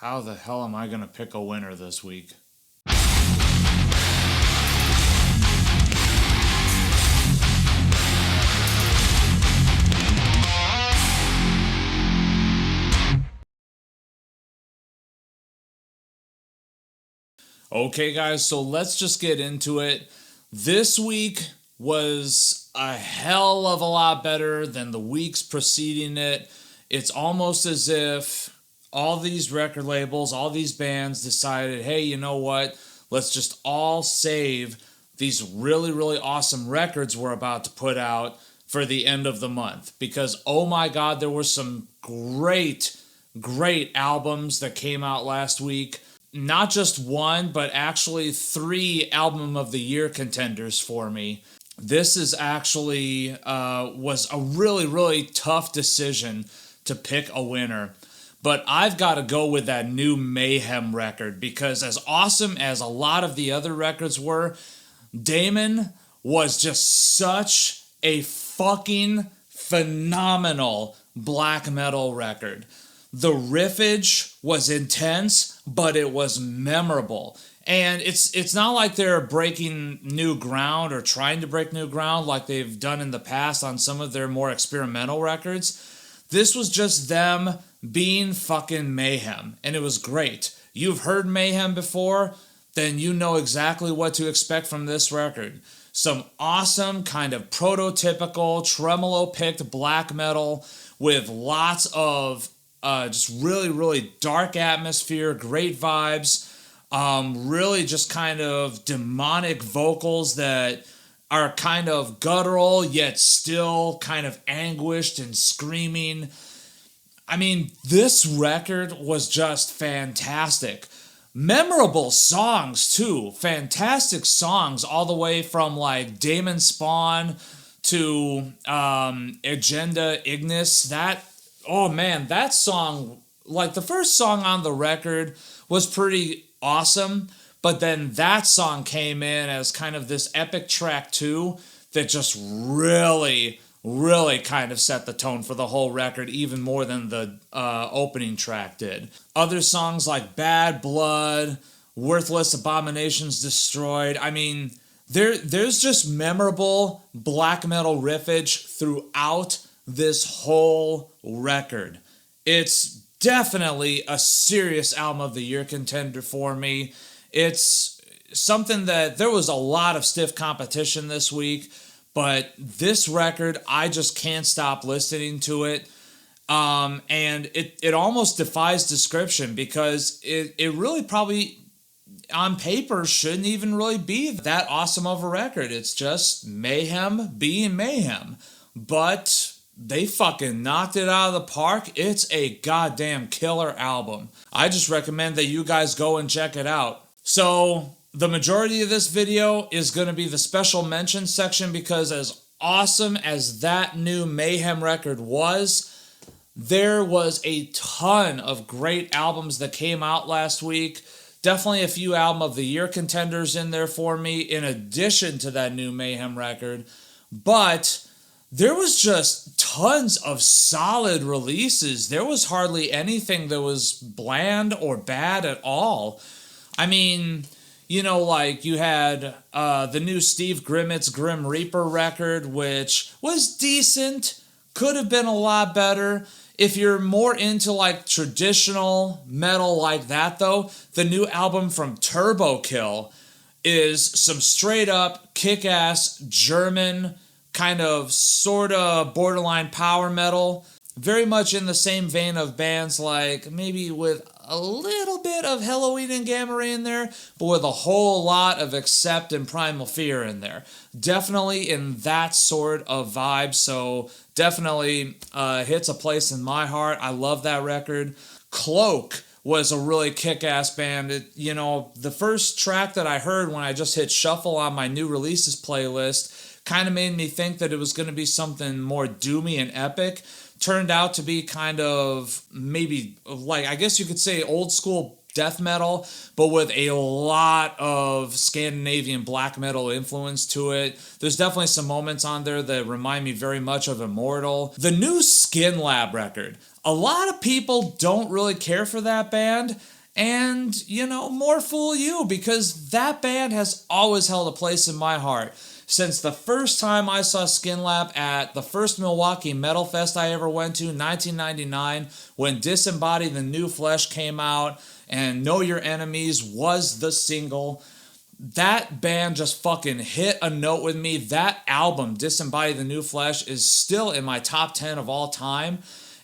How the hell am I going to pick a winner this week? Okay, guys, so let's just get into it. This week was a hell of a lot better than the weeks preceding it. It's almost as if all these record labels, all these bands decided, hey, you know what? Let's just all save these really, really awesome records we're about to put out for the end of the month. Because, oh my God, there were some great albums that came out last week. Not just one, but actually 3 album of the year contenders for me. This is actually was a really, really tough decision to pick a winner. But I've got to go with that new Mayhem record, because as awesome as a lot of the other records were, Daemon was just such a fucking phenomenal black metal record. The riffage was intense, but it was memorable. And it's not like they're breaking new ground or trying to break new ground like they've done in the past on some of their more experimental records. This was just them being fucking Mayhem, and it was great. You've heard Mayhem before, then you know exactly what to expect from this record. Some awesome kind of prototypical tremolo-picked black metal with lots of just really, really dark atmosphere, great vibes, really just kind of demonic vocals that are kind of guttural yet still kind of anguished and screaming. I mean, this record was just fantastic. Memorable songs too. Fantastic songs all the way from like Daemon Spawn to Agenda Ignis. Oh man, that song, like the first song on the record was pretty awesome, but then that song came in as kind of this epic track too that just really, really kind of set the tone for the whole record, even more than the opening track did. Other songs like Bad Blood, Worthless, Abominations Destroyed. I mean, there's just memorable black metal riffage throughout this whole record. It's definitely a serious album of the year contender for me. It's something that there was a lot of stiff competition this week, but this record, I just can't stop listening to it. And it almost defies description, because it really probably on paper shouldn't even really be that awesome of a record. It's just Mayhem being Mayhem. But they fucking knocked it out of the park. It's a goddamn killer album. I just recommend that you guys go and check it out. So the majority of this video is going to be the special mention section, because as awesome as that new Mayhem record was, there was a ton of great albums that came out last week. Definitely a few album of the year contenders in there for me, in addition to that new Mayhem record. But there was just tons of solid releases. There was hardly anything that was bland or bad at all. I mean, you know, like you had the new Steve Grimmett's Grim Reaper record, which was decent, could have been a lot better. If you're more into like traditional metal like that though, the new album from Turbo Kill is some straight up kick-ass German kind of sort of borderline power metal, very much in the same vein of bands like maybe with a little bit of Halloween and Gamma Ray in there, but with a whole lot of Accept and Primal Fear in there. Definitely in that sort of vibe, so definitely hits a place in my heart. I love that record. Cloak was a really kick-ass band. The first track that I heard when I just hit shuffle on my new releases playlist kind of made me think that it was going to be something more doomy and epic. Turned out to be kind of maybe like, I guess you could say old school death metal, but with a lot of Scandinavian black metal influence to it. There's definitely some moments on there that remind me very much of Immortal. The new Skin Lab record, A lot of people don't really care for that band. And, more fool you, because that band has always held a place in my heart. Since the first time I saw Skinlap at the first Milwaukee Metal Fest I ever went to, 1999, when Disembody the New Flesh came out and Know Your Enemies was the single, that band just fucking hit a note with me. That album, Disembody the New Flesh, is still in my top 10 of all time.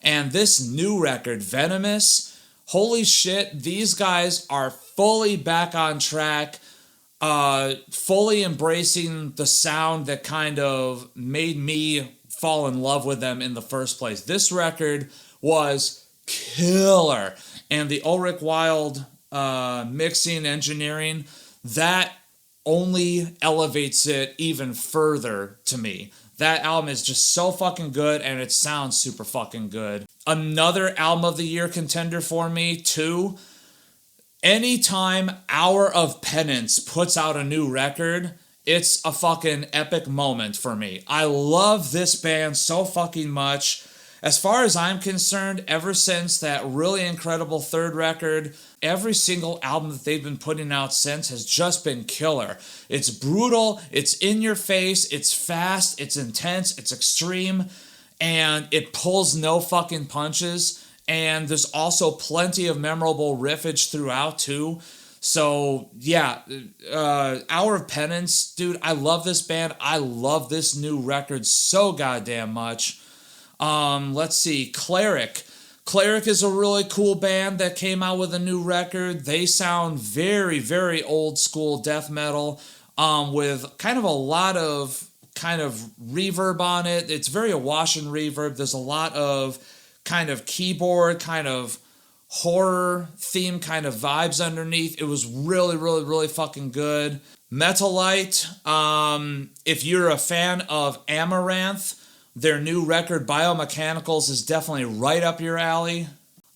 And this new record, Venomous, holy shit, these guys are fully back on track, fully embracing the sound that kind of made me fall in love with them in the first place. This record was killer. And the Ulrich Wilde mixing engineering, that only elevates it even further to me. That album is just so fucking good, and it sounds super fucking good. Another album of the year contender for me, too. Anytime Hour of Penance puts out a new record, it's a fucking epic moment for me. I love this band so fucking much. As far as I'm concerned, ever since that really incredible third record, every single album that they've been putting out since has just been killer. It's brutal, it's in your face, it's fast, it's intense, it's extreme, and it pulls no fucking punches. And there's also plenty of memorable riffage throughout, too. So, yeah, Hour of Penance, dude, I love this band. I love this new record so goddamn much. Let's see, Cleric. Cleric is a really cool band that came out with a new record. They sound very, very old school death metal, with kind of a lot of kind of reverb on it. It's very awash in reverb. There's a lot of kind of keyboard, kind of horror theme kind of vibes underneath. It was really, really, really fucking good. Metalite, if you're a fan of Amaranth, their new record, Biomechanicals, is definitely right up your alley.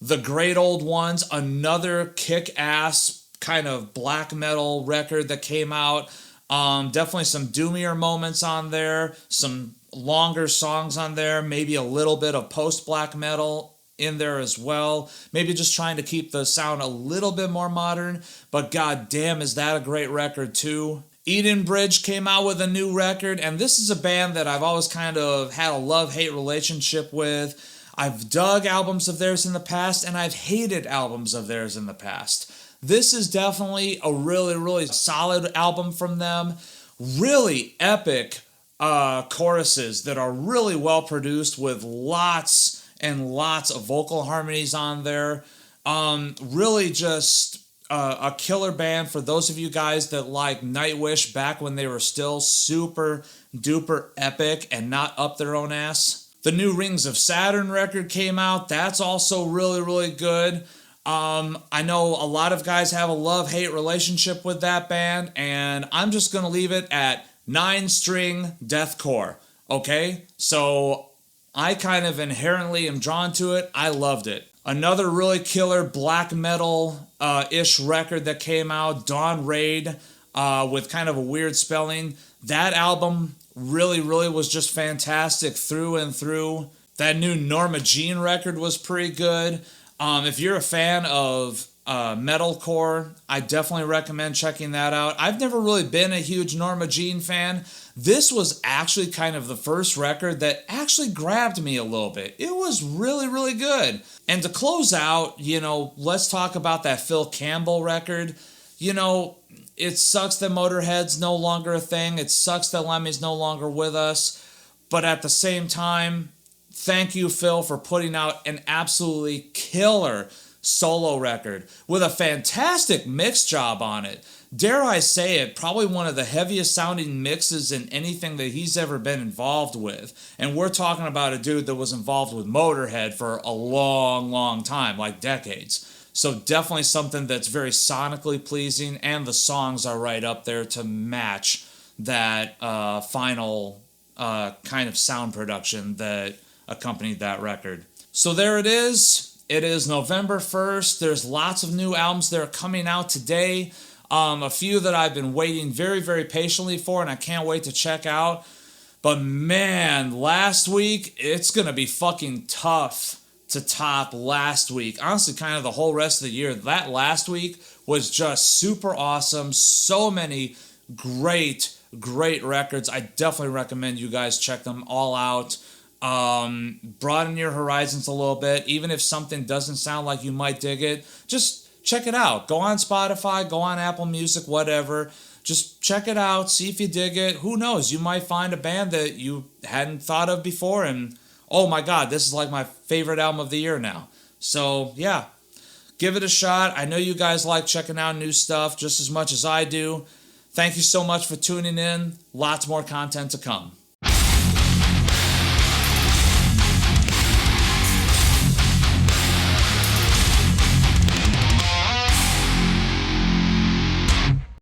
The Great Old Ones, another kick-ass kind of black metal record that came out. Definitely some doomier moments on there, some longer songs on there, maybe a little bit of post-black metal in there as well. Maybe just trying to keep the sound a little bit more modern, but goddamn, is that a great record too. Eden Bridge came out with a new record, and this is a band that I've always kind of had a love-hate relationship with. I've dug albums of theirs in the past, and I've hated albums of theirs in the past. This is definitely a really, really solid album from them. Really epic choruses that are really well produced with lots and lots of vocal harmonies on there. Really just a killer band for those of you guys that like Nightwish back when they were still super duper epic and not up their own ass. The new Rings of Saturn record came out. That's also really, really good. I know a lot of guys have a love-hate relationship with that band, and I'm just going to leave it at 9-string deathcore, okay? So I kind of inherently am drawn to it. I loved it. Another really killer black metal-ish record that came out, Dawn Raid, with kind of a weird spelling. That album really, really was just fantastic through and through. That new Norma Jean record was pretty good. If you're a fan of metalcore, I definitely recommend checking that out. I've never really been a huge Norma Jean fan. This was actually kind of the first record that actually grabbed me a little bit. It was really, really good. And to close out, let's talk about that Phil Campbell record. It sucks that Motorhead's no longer a thing. It sucks that Lemmy's no longer with us. But at the same time, thank you, Phil, for putting out an absolutely killer solo record with a fantastic mix job on it. Dare I say it, probably one of the heaviest sounding mixes in anything that he's ever been involved with. And we're talking about a dude that was involved with Motorhead for a long, long time, like decades. So definitely something that's very sonically pleasing, and the songs are right up there to match that final kind of sound production that accompanied that record. So there it is. It is November 1st. There's lots of new albums that are coming out today. A few that I've been waiting very, very patiently for, and I can't wait to check out. But man, last week, it's going to be fucking tough to top last week. Honestly, kind of the whole rest of the year. That last week was just super awesome. So many great records. I definitely recommend you guys check them all out. Broaden your horizons a little bit. Even if something doesn't sound like you might dig it, just check it out. Go on Spotify, go on Apple Music, whatever. Just check it out, see if you dig it. Who knows? You might find a band that you hadn't thought of before and, oh my God, this is like my favorite album of the year now. So, yeah, give it a shot. I know you guys like checking out new stuff just as much as I do. Thank you so much for tuning in. Lots more content to come.